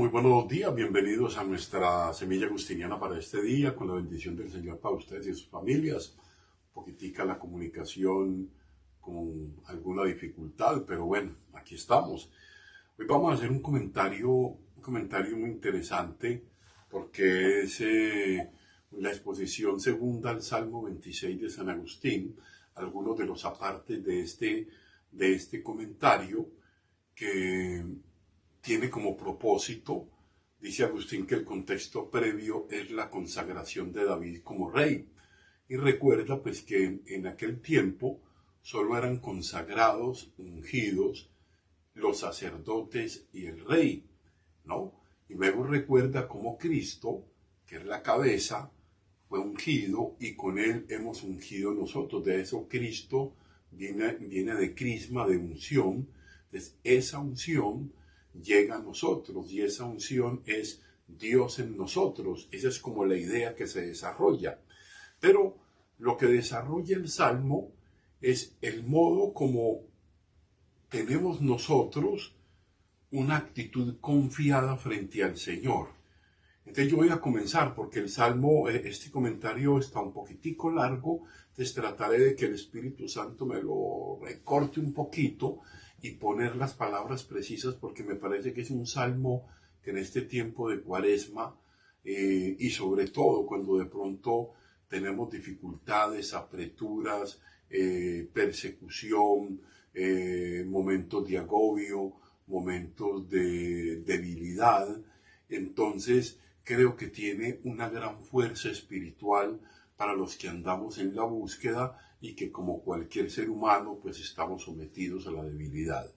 Muy buenos días, bienvenidos a nuestra semilla agustiniana para este día, con la bendición del Señor para ustedes y sus familias. Un poquitica la comunicación con alguna dificultad, pero bueno, aquí estamos. Hoy vamos a hacer un comentario muy interesante, porque es la exposición segunda al Salmo 26 de San Agustín, algunos de los apartes de este comentario que tiene como propósito, dice Agustín, que el contexto previo es la consagración de David como rey. Y recuerda pues que en aquel tiempo solo eran consagrados, ungidos, los sacerdotes y el rey, ¿no? Y luego recuerda cómo Cristo, que es la cabeza, fue ungido y con él hemos ungido nosotros. De eso Cristo viene de crisma, de unción. Entonces esa unción llega a nosotros y esa unción es Dios en nosotros. Esa es como la idea que se desarrolla. Pero lo que desarrolla el Salmo es el modo como tenemos nosotros una actitud confiada frente al Señor. Entonces yo voy a comenzar porque el Salmo, este comentario está un poquitico largo, entonces trataré de que el Espíritu Santo me lo recorte un poquito y poner las palabras precisas, porque me parece que es un salmo que en este tiempo de Cuaresma y sobre todo cuando de pronto tenemos dificultades, apreturas, persecución, momentos de agobio, momentos de debilidad, entonces creo que tiene una gran fuerza espiritual para los que andamos en la búsqueda y que como cualquier ser humano pues estamos sometidos a la debilidad.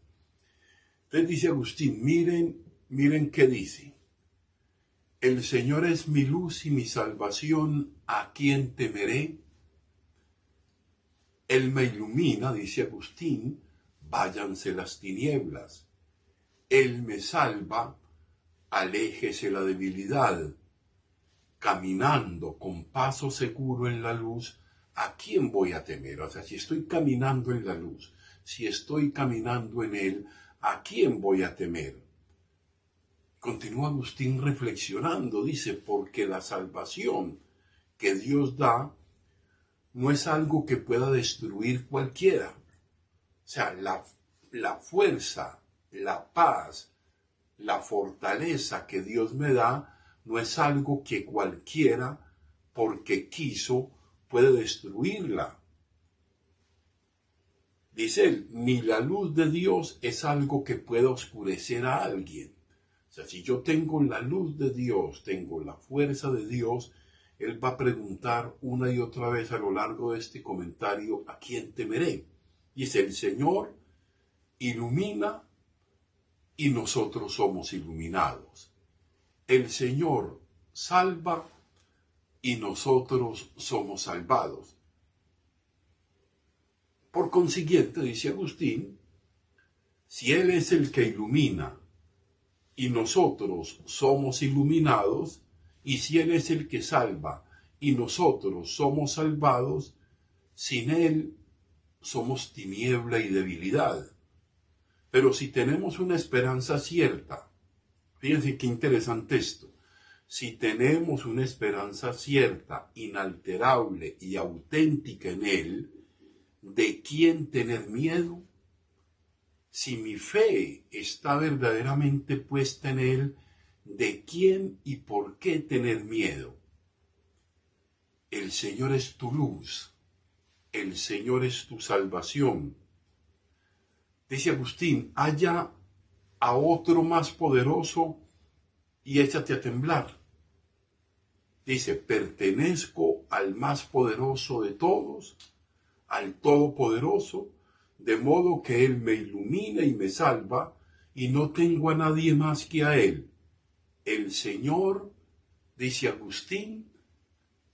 Entonces dice Agustín, miren qué dice. El Señor es mi luz y mi salvación, ¿a quién temeré? Él me ilumina, dice Agustín, váyanse las tinieblas. Él me salva, aléjese la debilidad. Caminando con paso seguro en la luz, ¿a quién voy a temer? O sea, si estoy caminando en la luz, si estoy caminando en él, ¿a quién voy a temer? Continúa Agustín reflexionando, dice, porque la salvación que Dios da no es algo que pueda destruir cualquiera. O sea, la fuerza, la paz, la fortaleza que Dios me da no es algo que cualquiera, porque quiso, puede destruirla. Dice él, ni la luz de Dios es algo que pueda oscurecer a alguien. O sea, si yo tengo la luz de Dios, tengo la fuerza de Dios, él va a preguntar una y otra vez a lo largo de este comentario, ¿a quién temeré? Dice, el Señor ilumina y nosotros somos iluminados. El Señor salva y nosotros somos salvados. Por consiguiente, dice Agustín, si Él es el que ilumina y nosotros somos iluminados, y si Él es el que salva y nosotros somos salvados, sin Él somos tiniebla y debilidad. Pero si tenemos una esperanza cierta, fíjense qué interesante esto, si tenemos una esperanza cierta, inalterable y auténtica en Él, ¿de quién tener miedo? Si mi fe está verdaderamente puesta en Él, ¿de quién y por qué tener miedo? El Señor es tu luz, el Señor es tu salvación. Dice Agustín, halla a otro más poderoso y échate a temblar. Dice, pertenezco al más poderoso de todos, al Todopoderoso, de modo que Él me ilumina y me salva, y no tengo a nadie más que a Él. El Señor, dice Agustín,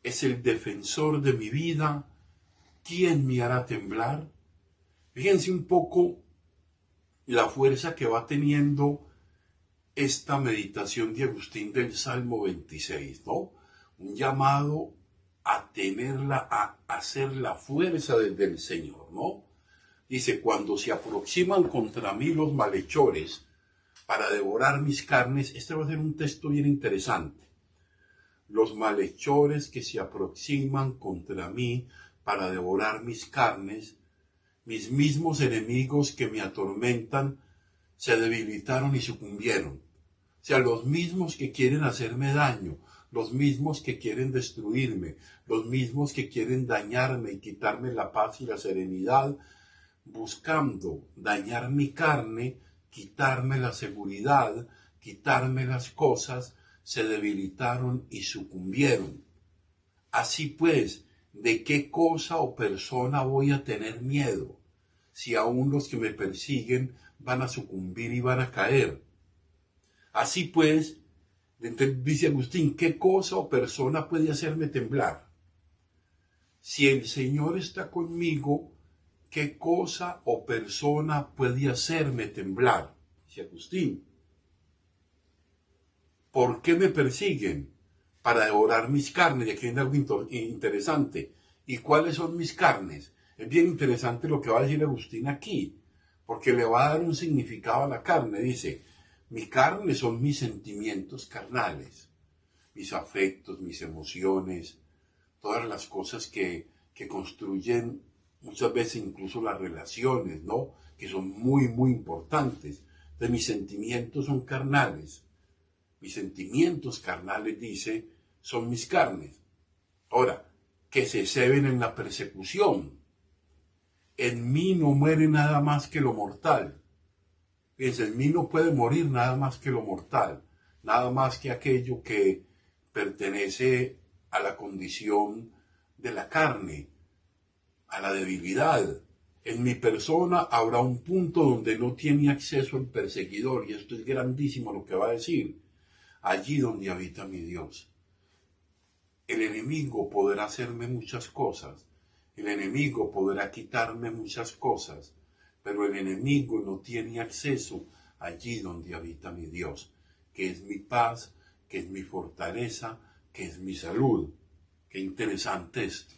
es el defensor de mi vida. ¿Quién me hará temblar? Fíjense un poco la fuerza que va teniendo esta meditación de Agustín del Salmo 26, ¿no? Un llamado a tenerla, a hacer la fuerza desde el Señor, ¿no? Dice, cuando se aproximan contra mí los malhechores para devorar mis carnes. Este va a ser un texto bien interesante. Los malhechores que se aproximan contra mí para devorar mis carnes, mis mismos enemigos que me atormentan, se debilitaron y sucumbieron. O sea, los mismos que quieren hacerme daño, los mismos que quieren destruirme, los mismos que quieren dañarme y quitarme la paz y la serenidad, buscando dañar mi carne, quitarme la seguridad, quitarme las cosas, se debilitaron y sucumbieron. Así pues, ¿de qué cosa o persona voy a tener miedo? Si aún los que me persiguen van a sucumbir y van a caer. Así pues, dice Agustín, ¿qué cosa o persona puede hacerme temblar? Si el Señor está conmigo, ¿qué cosa o persona puede hacerme temblar? Dice Agustín. ¿Por qué me persiguen? Para devorar mis carnes. Y aquí viene algo interesante. ¿Y cuáles son mis carnes? Es bien interesante lo que va a decir Agustín aquí, porque le va a dar un significado a la carne. Dice, mi carne son mis sentimientos carnales, mis afectos, mis emociones, todas las cosas que construyen muchas veces incluso las relaciones, ¿no? Que son muy, muy importantes. Entonces mis sentimientos son carnales. Mis sentimientos carnales, dice, son mis carnes. Ahora, que se ceben en la persecución. En mí no muere nada más que lo mortal. Fíjense, en mí no puede morir nada más que lo mortal, nada más que aquello que pertenece a la condición de la carne, a la debilidad. En mi persona habrá un punto donde no tiene acceso el perseguidor, y esto es grandísimo lo que va a decir. Allí donde habita mi Dios. El enemigo podrá hacerme muchas cosas, el enemigo podrá quitarme muchas cosas, pero el enemigo no tiene acceso allí donde habita mi Dios, que es mi paz, que es mi fortaleza, que es mi salud. Qué interesante esto.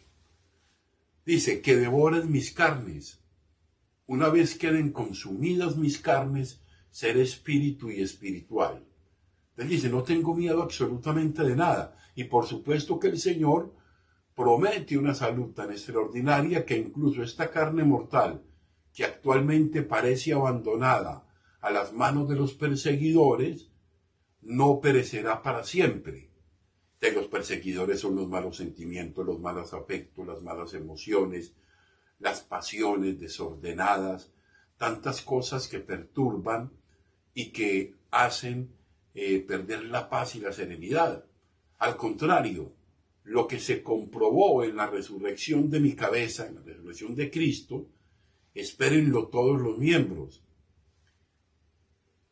Dice, que devoren mis carnes. Una vez queden consumidas mis carnes, seré espíritu y espiritual. Él dice, no tengo miedo absolutamente de nada. Y por supuesto que el Señor promete una salud tan extraordinaria que incluso esta carne mortal, que actualmente parece abandonada a las manos de los perseguidores, no perecerá para siempre. De los perseguidores son los malos sentimientos, los malos afectos, las malas emociones, las pasiones desordenadas, tantas cosas que perturban y que hacen perder la paz y la serenidad. Al contrario, lo que se comprobó en la resurrección de mi cabeza, en la resurrección de Cristo, espérenlo todos los miembros.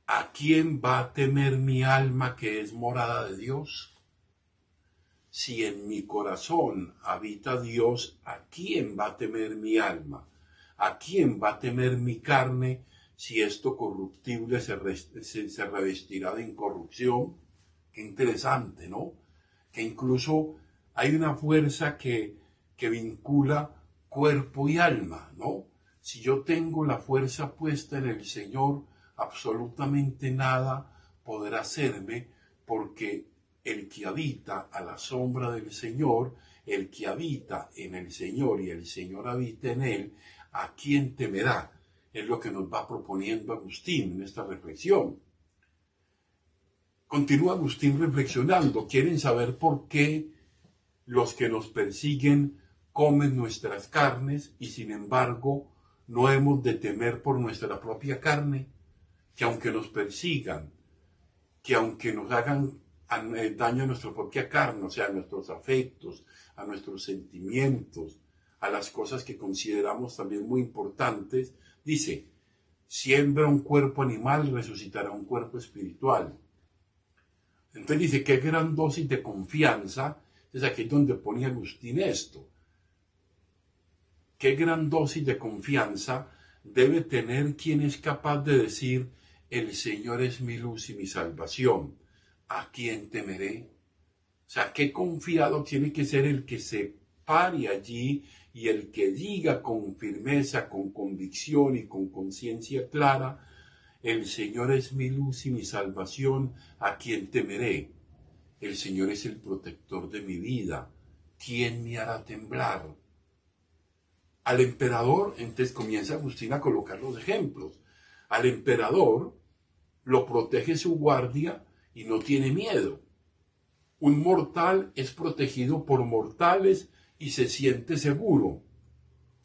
¿A quién va a temer mi alma que es morada de Dios? Si en mi corazón habita Dios, ¿a quién va a temer mi alma? ¿A quién va a temer mi carne si esto corruptible se revestirá de incorrupción? Qué interesante, ¿no? Que incluso hay una fuerza que vincula cuerpo y alma, ¿no? Si yo tengo la fuerza puesta en el Señor, absolutamente nada podrá hacerme, porque el que habita a la sombra del Señor, el que habita en el Señor y el Señor habita en él, ¿a quién temerá? Es lo que nos va proponiendo Agustín en esta reflexión. Continúa Agustín reflexionando. ¿Quieren saber por qué los que nos persiguen comen nuestras carnes y sin embargo no hemos de temer por nuestra propia carne? Que aunque nos persigan, que aunque nos hagan daño a nuestra propia carne, o sea, a nuestros afectos, a nuestros sentimientos, a las cosas que consideramos también muy importantes, dice, siembra un cuerpo animal, resucitará un cuerpo espiritual. Entonces dice, qué gran dosis de confianza, es aquí donde pone Agustín esto. Qué gran dosis de confianza debe tener quien es capaz de decir, el Señor es mi luz y mi salvación. ¿A quién temeré? O sea, qué confiado tiene que ser el que se pare allí y el que diga con firmeza, con convicción y con conciencia clara, El Señor es mi luz y mi salvación, ¿a quién temeré? El Señor es el protector de mi vida, ¿quién me hará temblar? Al emperador, entonces comienza Agustín a colocar los ejemplos. Al emperador lo protege su guardia y no tiene miedo. Un mortal es protegido por mortales y se siente seguro.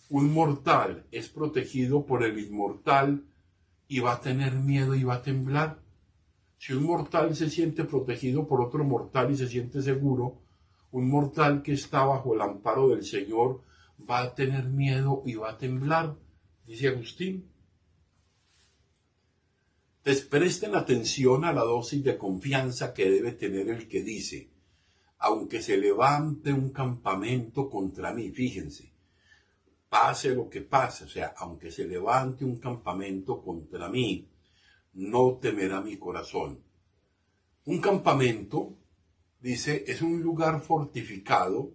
Un mortal es protegido por el inmortal y va a tener miedo y va a temblar. Si un mortal se siente protegido por otro mortal y se siente seguro, un mortal que está bajo el amparo del Señor va a tener miedo y va a temblar, dice Agustín. Entonces presten atención a la dosis de confianza que debe tener el que dice, aunque se levante un campamento contra mí, fíjense, pase lo que pase, o sea, aunque se levante un campamento contra mí, no temerá mi corazón. Un campamento, dice, es un lugar fortificado